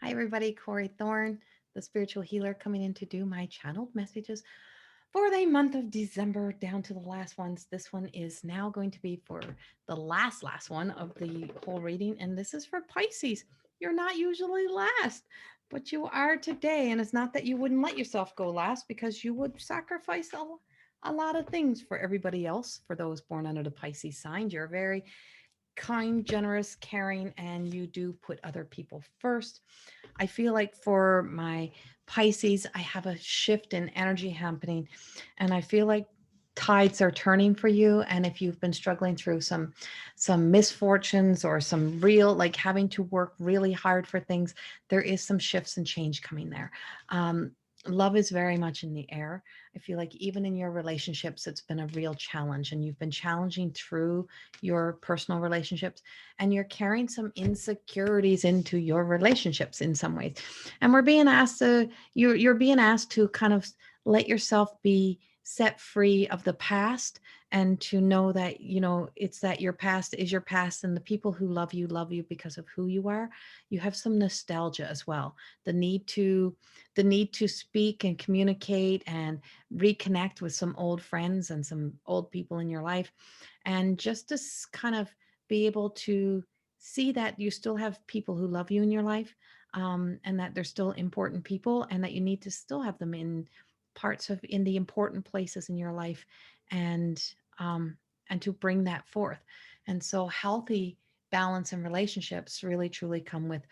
Hi, everybody. Corrie Thorne, the spiritual healer, coming in to do my channeled messages for the month of December down to the last ones. This one is now going to be for the last one of the whole reading. And this is for Pisces. You're not usually last, but you are today. And it's not that you wouldn't let yourself go last because you would sacrifice a lot of things for everybody else. For those born under the Pisces sign, you're very kind, generous, caring, and you do put other people first. I feel like for my Pisces, I have a shift in energy happening, and I feel like tides are turning for you. And if you've been struggling through some misfortunes or some real, like having to work really hard for things, there is some shifts and change coming there. Love is very much in the air. I feel like even in your relationships, it's been a real challenge, and you've been challenging through your personal relationships, and you're carrying some insecurities into your relationships in some ways. And we're being asked to, you're being asked to kind of let yourself be set free of the past, and to know that, it's that your past is your past, and the people who love you because of who you are. You have some nostalgia as well. The need to the need to speak and communicate and reconnect with some old friends and some old people in your life, and just to kind of be able to see that you still have people who love you in your life, and that they're still important people, and that you need to still have them in the important places in your life, and um, and to bring that forth. And so healthy balance and relationships really truly come with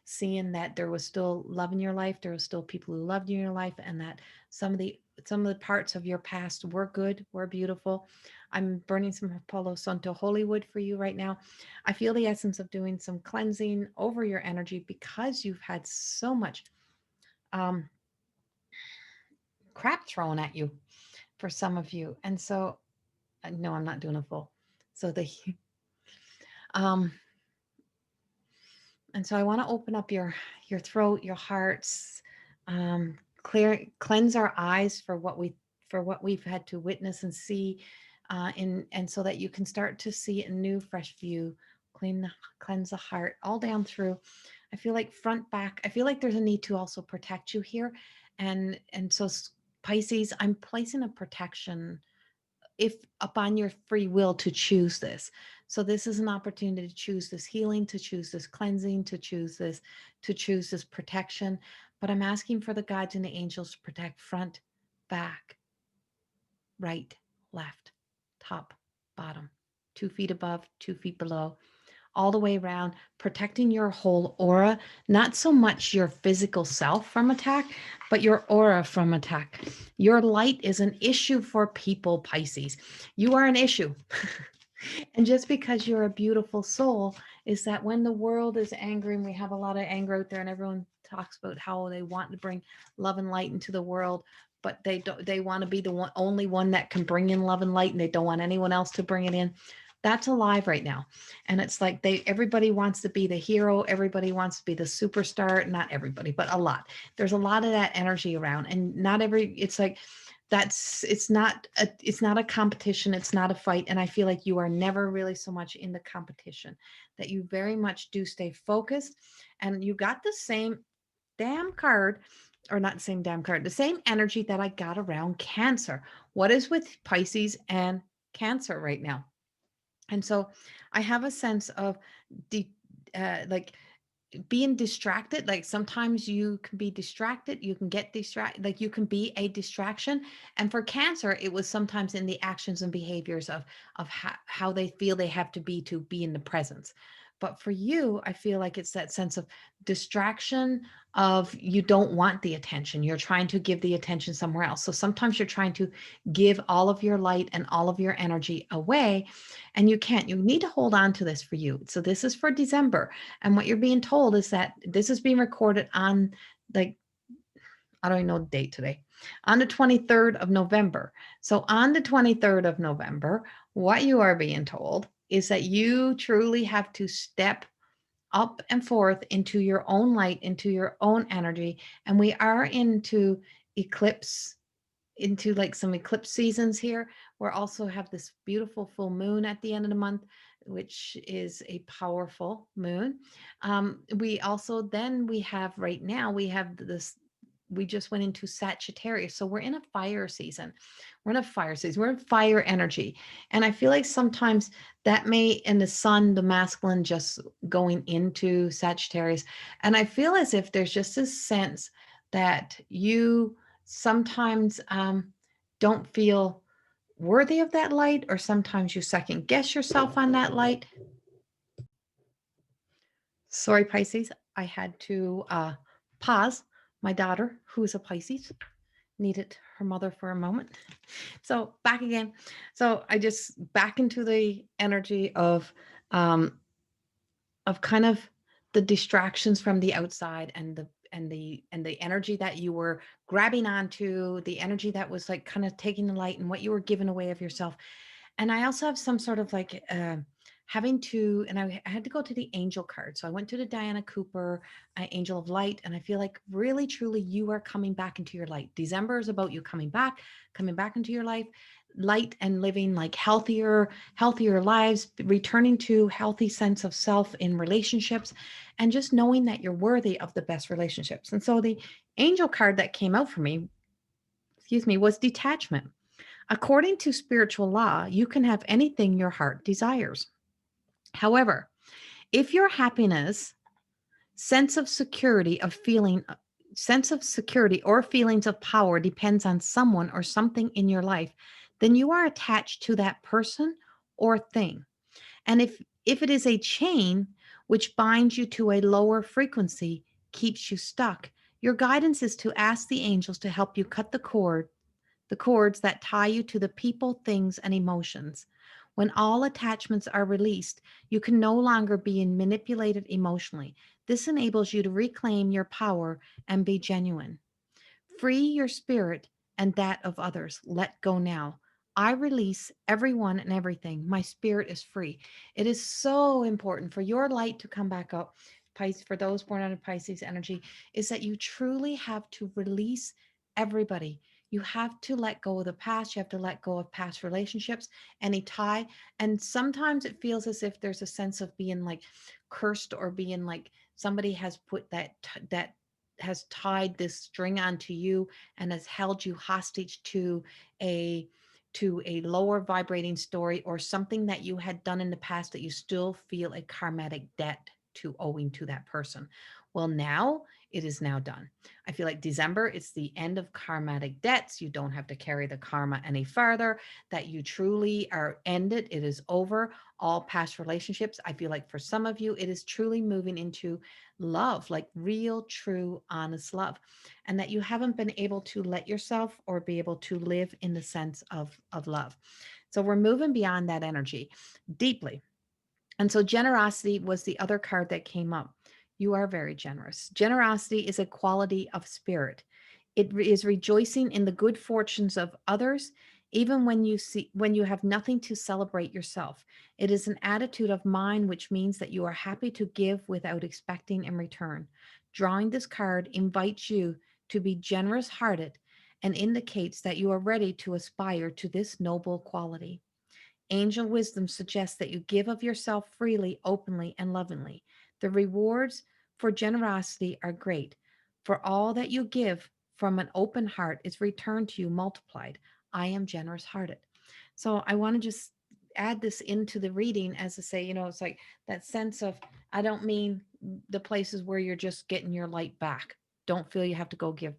seeing that there was still love in your life, there was still people who loved you in your life, and that some of the parts of your past were good, were beautiful. I'm burning some Palo Santo holy wood for you right now. I feel the essence of doing some cleansing over your energy because you've had so much um, crap thrown at you for some of you. And so, no, I'm not doing a full. So um, and so I want to open up your throat, your hearts, cleanse our eyes for what we've had to witness and see, and so that you can start to see a new, fresh view. Cleanse the heart all down through. I feel like front, back. I feel like there's a need to also protect you here, and so Pisces, I'm placing a protection if upon your free will to choose this. So this is an opportunity to choose this healing, to choose this cleansing, to choose this protection. But I'm asking for the guides and the angels to protect front, back, right, left, top, bottom, 2 feet above, 2 feet below, all the way around, protecting your whole aura, not so much your physical self from attack, but your aura from attack. Your light is an issue for people, Pisces. You are an issue. And just because you're a beautiful soul, is that when the world is angry, and we have a lot of anger out there, and everyone talks about how they want to bring love and light into the world, but they want to be the only one that can bring in love and light, and they don't want anyone else to bring it in. That's alive right now. And it's like everybody wants to be the hero, everybody wants to be the superstar. Not everybody, but a lot. There's a lot of that energy around, and not every it's like it's not a competition, it's not a fight. And I feel like you are never really so much in the competition, that you very much do stay focused. And you got the same damn card, or not the same damn card, the same energy that I got around Cancer. What is with Pisces and Cancer right now? And so I have a sense of de- like being distracted. Like sometimes you can be distracted, you can get distracted, like you can be a distraction. And for Cancer, it was sometimes in the actions and behaviors of how they feel they have to be in the presence. But for you, I feel like it's that sense of distraction, of you don't want the attention, you're trying to give the attention somewhere else. So sometimes you're trying to give all of your light and all of your energy away, and you can't. You need to hold on to this for you. So this is for December. And what you're being told is that this is being recorded on, like, I don't even know the date today, on the 23rd of November. So on the 23rd of November, what you are being told is that you truly have to step up and forth into your own light, into your own energy. And we are eclipse into like some eclipse seasons here. We also have this beautiful full moon at the end of the month. which is a powerful moon. We also then we have right now we have this. We just went into Sagittarius, so we're in a fire season. We're in a fire season. We're in fire energy, and I feel like sometimes that may in the sun, the masculine just going into Sagittarius, and I feel as if there's just this sense that you sometimes don't feel worthy of that light, or sometimes you second guess yourself on that light. Sorry, Pisces, I had to pause. My daughter, who is a Pisces, needed her mother for a moment. So back again. So I just back into the energy um, of kind of the distractions from the outside, and the energy that you were grabbing onto, the energy that was like kind of taking the light and what you were giving away of yourself. And I also have some sort of like having to, and I had to go to the angel card. So I went to the Diana Cooper Angel of Light, and I feel like really, truly, you are coming back into your light. December is about you coming back into your life, light, and living like healthier lives, returning to healthy sense of self in relationships, and just knowing that you're worthy of the best relationships. And so the angel card that came out for me, excuse me, was detachment. According to spiritual law, you can have anything your heart desires. However, if your happiness, sense of security of feeling sense of security or feelings of power depends on someone or something in your life, then you are attached to that person or thing. And if it is a chain which binds you to a lower frequency, keeps you stuck, your guidance is to ask the angels to help you cut the cords that tie you to the people, things, and emotions. When all attachments are released, you can no longer be manipulated emotionally. This enables you to reclaim your power and be genuine. Free your spirit and that of others. Let go now. I release everyone and everything. My spirit is free. It is so important for your light to come back up. Pisces, for those born out of Pisces energy, is that you truly have to release everybody. You have to let go of the past. You have to let go of past relationships, any tie. And sometimes it feels as if there's a sense of being like cursed, or being like somebody has put that has tied this string onto you and has held you hostage a to a lower vibrating story, or something that you had done in the past that you still feel a karmatic debt to owing to that person. Well, now it is now done. I feel like December, it's the end of karmatic debts. You don't have to carry the karma any farther, that you truly are ended. It is over. All past relationships. I feel like for some of you, it is truly moving into love, like real, true, honest love, and that you haven't been able to let yourself or be able to live in the sense of love. So we're moving beyond that energy deeply. And so generosity was the other card that came up. You are very generous. Generosity is a quality of spirit. It is rejoicing in the good fortunes of others, even when you have nothing to celebrate yourself. It is an attitude of mind, which means that you are happy to give without expecting in return. Drawing this card invites you to be generous hearted and indicates that you are ready to aspire to this noble quality. Angel wisdom suggests that you give of yourself freely, openly, and lovingly. The rewards for generosity are great. For all that you give from an open heart is returned to you multiplied. I am generous hearted. So I want to just add this into the reading as to say, it's like that sense of, I don't mean the places where you're just getting your light back. Don't feel you have to go give,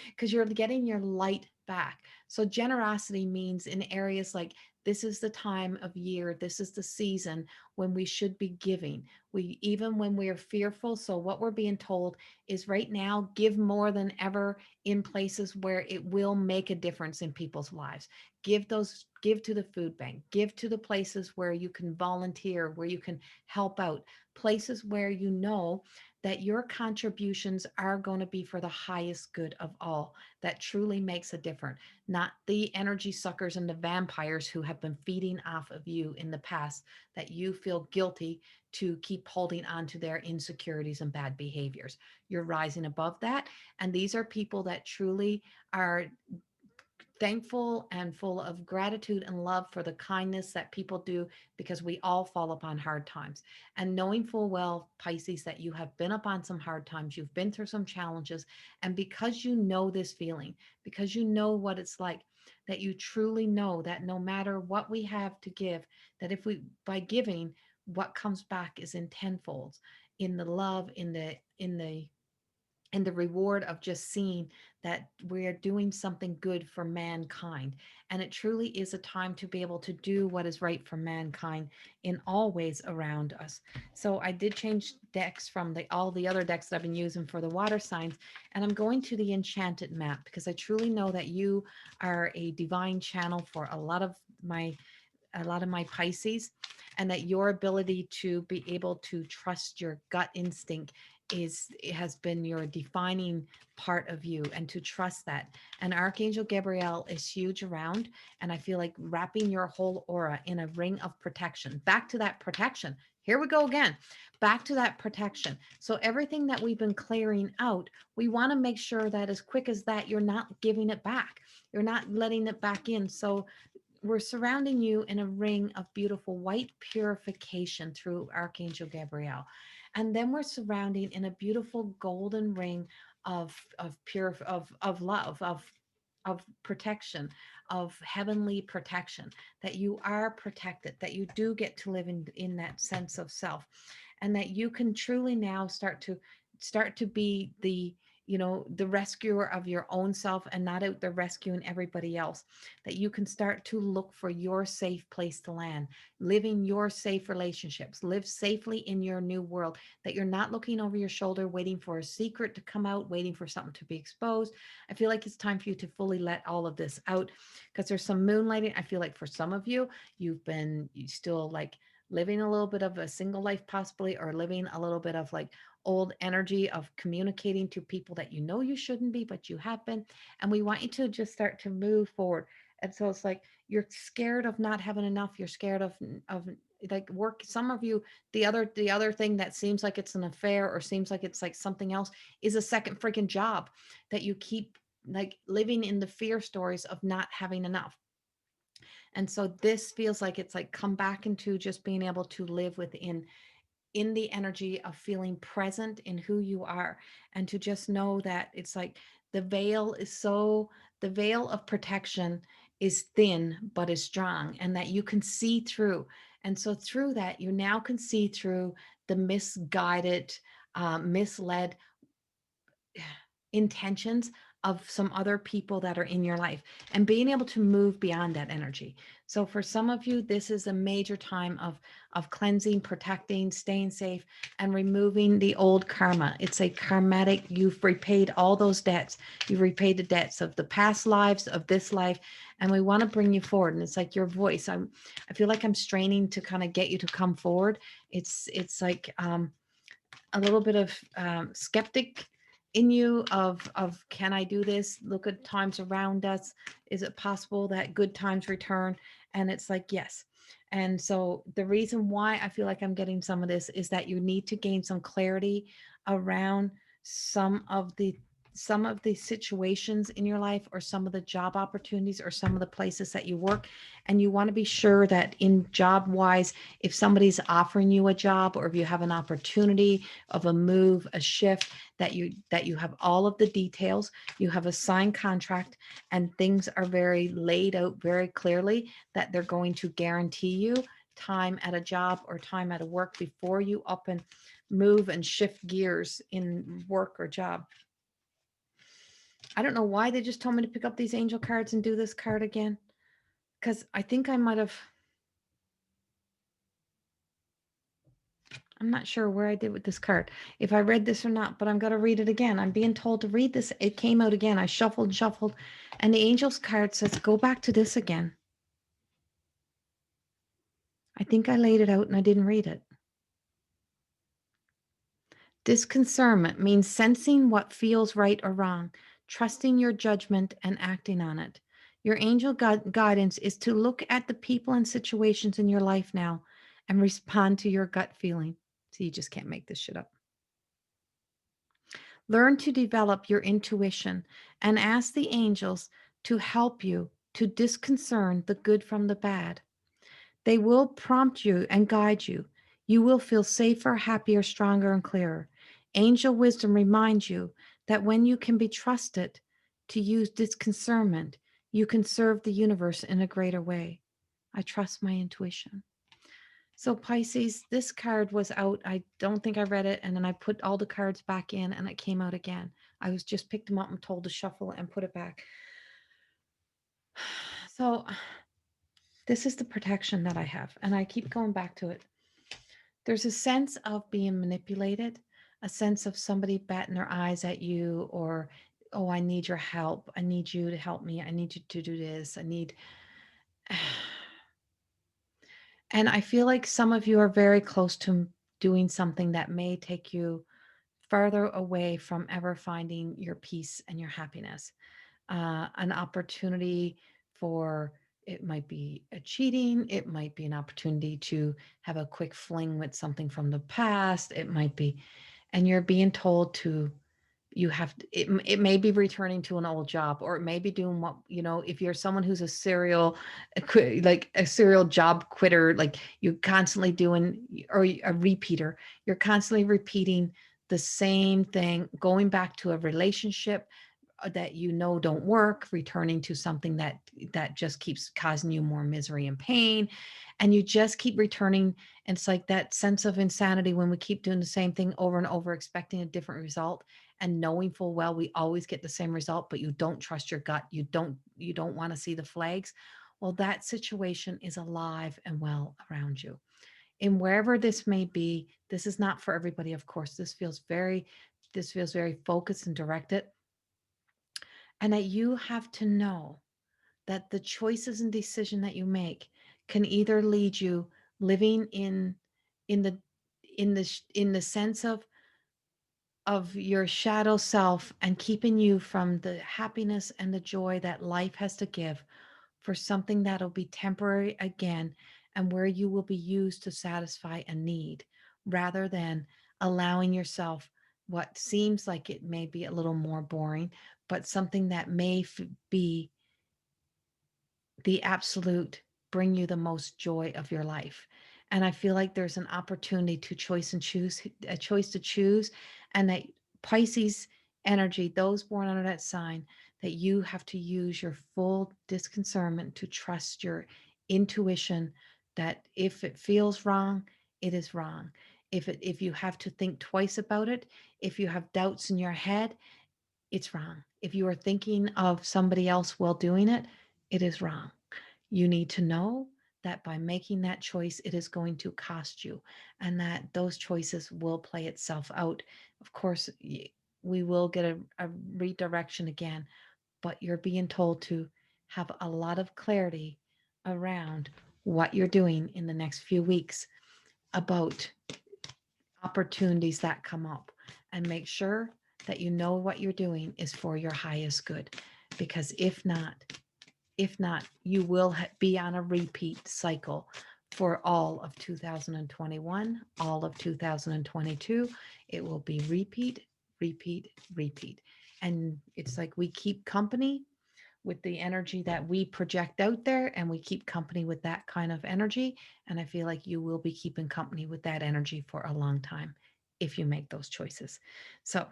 because you're getting your light back. So generosity means in areas like, this is the time of year, this is the season when we should be giving. We, even when we're fearful, so what we're being told is right now, give more than ever in places where it will make a difference in people's lives. Give to the food bank, give to the places where you can volunteer, where you can help out, places where you know that your contributions are going to be for the highest good of all, that truly makes a difference, not the energy suckers and the vampires who have been feeding off of you in the past, that you feel guilty to keep holding on to their insecurities and bad behaviors. You're rising above that. And these are people that truly are thankful and full of gratitude and love for the kindness that people do, because we all fall upon hard times. And knowing full well, Pisces, that you have been upon some hard times, you've been through some challenges, and because you know this feeling, because you know what it's like, that you truly know that no matter what we have to give, that if we, by giving, what comes back is in tenfolds, in the love, in the reward of just seeing that we're doing something good for mankind. And it truly is a time to be able to do what is right for mankind in all ways around us. So I did change decks from the all the other decks that I've been using for the water signs, and I'm going to the enchanted map, because I truly know that you are a divine channel for my a lot of my Pisces, and that your ability to be able to trust your gut instinct is, it has been your defining part of you, and to trust that. And Archangel Gabriel is huge around, and I feel like wrapping your whole aura in a ring of protection. Back to that protection. Here we go again. Back to that protection. So everything that we've been clearing out, we want to make sure that as quick as that, you're not giving it back. You're not letting it back in. So we're surrounding you in a ring of beautiful white purification through Archangel Gabriel. And then we're surrounding in a beautiful golden ring of pure of love, of protection, of heavenly protection, that you are protected, that you do get to live in that sense of self, and that you can truly now start to be the, the rescuer of your own self, and not out there rescuing everybody else. That you can start to look for your safe place to land, living your safe relationships, live safely in your new world. That you're not looking over your shoulder waiting for a secret to come out, waiting for something to be exposed. I feel like it's time for you to fully let all of this out, because there's some moonlighting. I feel like for some of you, you still like living a little bit of a single life possibly, or living a little bit of like old energy of communicating to people that you know you shouldn't be, but you have been. And we want you to just start to move forward. And so it's like you're scared of not having enough. You're scared of like work. Some of you, the other thing that seems like it's an affair, or seems like it's like something else, is a second freaking job, that you keep like living in the fear stories of not having enough. And so this feels like it's like come back into just being able to live within, in the energy of feeling present in who you are, and to just know that it's like the veil is so, the veil of protection is thin but is strong, and that you can see through. And so through that, you now can see through the misguided, misled intentions of some other people that are in your life, and being able to move beyond that energy. So for some of you, this is a major time of cleansing, protecting, staying safe, and removing the old karma. It's a karmatic, you've repaid all those debts. You've repaid the debts of the past lives, of this life, and we want to bring you forward. And it's like your voice. I feel like I'm straining to kind of get you to come forward. It's like a little bit of skeptic in you of can I do this? Look at times around us. Is it possible that good times return? And it's like yes. And so the reason why I feel like I'm getting some of this is that you need to gain some clarity around some of the some of the situations in your life, or some of the job opportunities, or some of the places that you work. And you want to be sure that in job wise, if somebody's offering you a job, or if you have an opportunity of a move, a shift, that you have all of the details, you have a signed contract, and things are very laid out very clearly, that they're going to guarantee you time at a job or time at a work before you up and move and shift gears in work or job. I don't know why they just told me to pick up these angel cards and do this card again, because I think I might have, I'm not sure where I did with this card, if I read this or not, but I'm going to read it again. I'm being told to read this. It came out again. I shuffled and shuffled, and the angel's card says, go back to this again. I think I laid it out and I didn't read it. Discernment means sensing what feels right or wrong, trusting your judgment and acting on it. Your angel guidance is to look at the people and situations in your life now and respond to your gut feeling. So you just can't make this shit up. Learn to develop your intuition and ask the angels to help you to disconcern the good from the bad. They will prompt you and guide you. You will feel safer, happier, stronger, and clearer. Angel wisdom reminds you that when you can be trusted to use discernment, you can serve the universe in a greater way. I trust my intuition. So, Pisces, this card was out. I don't think I read it. And then I put all the cards back in and it came out again. I was just picked them up and told to shuffle and put it back. So, this is the protection that I have. And I keep going back to it. There's a sense of being manipulated, a sense of somebody batting their eyes at you, or, oh, I need your help. I need you to help me. I need you to do this. I need. And I feel like some of you are very close to doing something that may take you further away from ever finding your peace and your happiness. An opportunity for, it might be a cheating, it might be an opportunity to have a quick fling with something from the past, it might be, and you're being told to, you have to, it may be returning to an old job, or it may be doing what, if you're someone who's a serial like a serial job quitter, like you're constantly doing, or a repeater, you're constantly repeating the same thing, going back to a relationship that don't work, returning to something that just keeps causing you more misery and pain, and you just keep returning. And it's like that sense of insanity when we keep doing the same thing over and over, expecting a different result, and knowing full well we always get the same result, but you don't trust your gut, you don't want to see the flags. Well, that situation is alive and well around you. And wherever this may be, this is not for everybody, of course. This feels very focused and directed, and that you have to know that the choices and decision that you make can either lead you living in the in the sense of your shadow self, and keeping you from the happiness and the joy that life has to give, for something that'll be temporary again, and where you will be used to satisfy a need, rather than allowing yourself what seems like it may be a little more boring, but something that may be the absolute, bring you the most joy of your life. And I feel like there's an opportunity to choice and choose, a choice to choose, and that Pisces energy, those born under that sign, that you have to use your full discernment to trust your intuition, that if it feels wrong, it is wrong. If you have to think twice about it, if you have doubts in your head, it's wrong. If you are thinking of somebody else while doing it, it is wrong. You need to know that by making that choice, it is going to cost you, and that those choices will play itself out. Of course, we will get a redirection again, but you're being told to have a lot of clarity around what you're doing in the next few weeks about opportunities that come up, and make sure that you know what you're doing is for your highest good, because if not, you will be on a repeat cycle for all of 2021, all of 2022. It will be repeat, repeat, repeat. And it's like we keep company with the energy that we project out there, and we keep company with that kind of energy. And I feel like you will be keeping company with that energy for a long time if you make those choices. So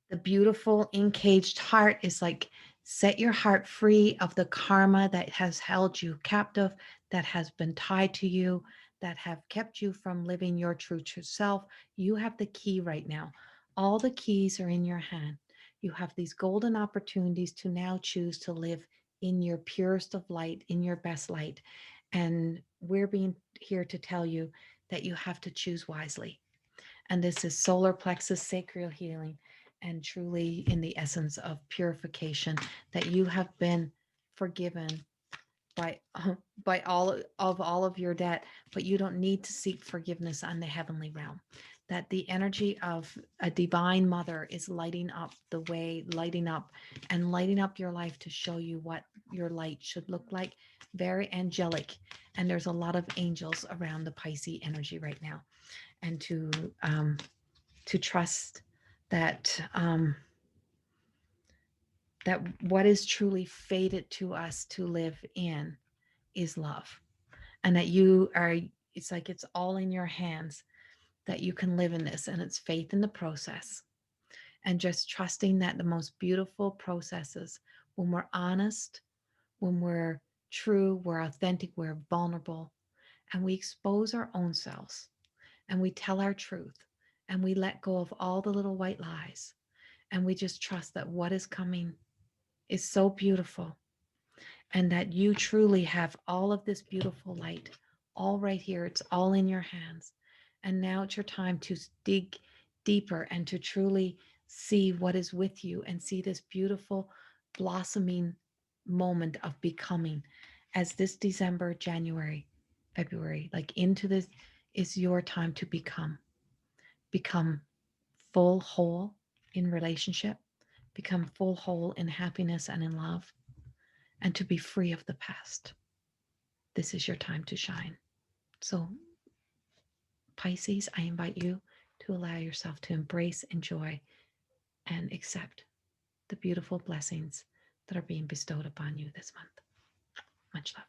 the beautiful encaged heart is like, set your heart free of the karma that has held you captive, that has been tied to you, that have kept you from living your true self. You have the key right now. All the keys are in your hand. You have these golden opportunities to now choose to live in your purest of light, in your best light. And we're being here to tell you that you have to choose wisely. And this is solar plexus sacral healing, and truly in the essence of purification, that you have been forgiven by by all of your debt, but you don't need to seek forgiveness on the heavenly realm. That the energy of a divine mother is lighting up the way, lighting up and lighting up your life to show you what your light should look like. Very angelic, and there's a lot of angels around the Pisces energy right now. And to trust that that what is truly fated to us to live in is love. And that you are, it's like it's all in your hands, that you can live in this. And it's faith in the process, and just trusting that the most beautiful processes, when we're honest, when we're true, we're authentic, we're vulnerable, and we expose our own selves, and we tell our truth, and we let go of all the little white lies, and we just trust that what is coming is so beautiful, and that you truly have all of this beautiful light all right here. It's all in your hands. And now it's your time to dig deeper and to truly see what is with you, and see this beautiful blossoming moment of becoming, as this December, January, February, like into this is your time to become full whole in relationship, become full whole in happiness and in love, and to be free of the past. This is your time to shine. So, Pisces, I invite you to allow yourself to embrace, enjoy, and accept the beautiful blessings that are being bestowed upon you this month. Much love.